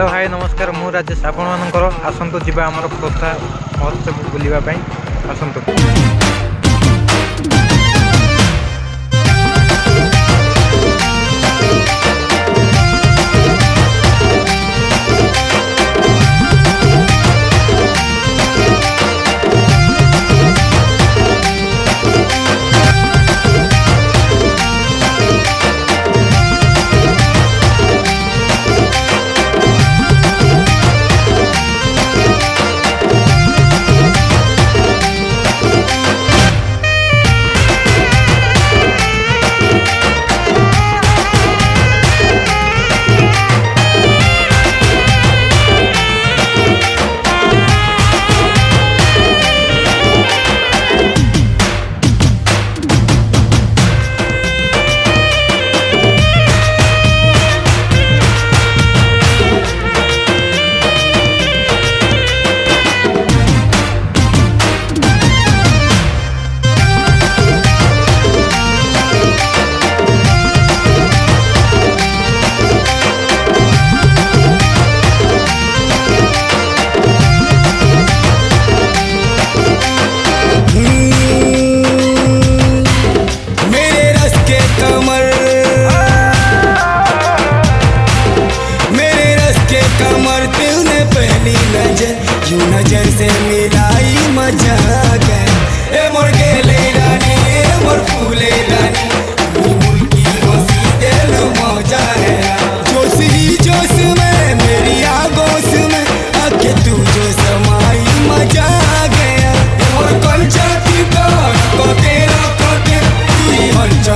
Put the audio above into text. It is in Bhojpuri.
हेलो हाय नमस्कार मु राजेश आपण मानकर आसंतु जीवा आमर खोर्धा महोत्सव बुलिबा पई आसंतु। नजर से मिलाई मजा ए मोर गेले रानी ए मोर फूले रानी मुल्की हंसी दिल मौजा है जोश ही जोश में मेरी आगोश में आके तू जो समाई मजा आ गया मोर कंचा की कोटे तू ही हंचा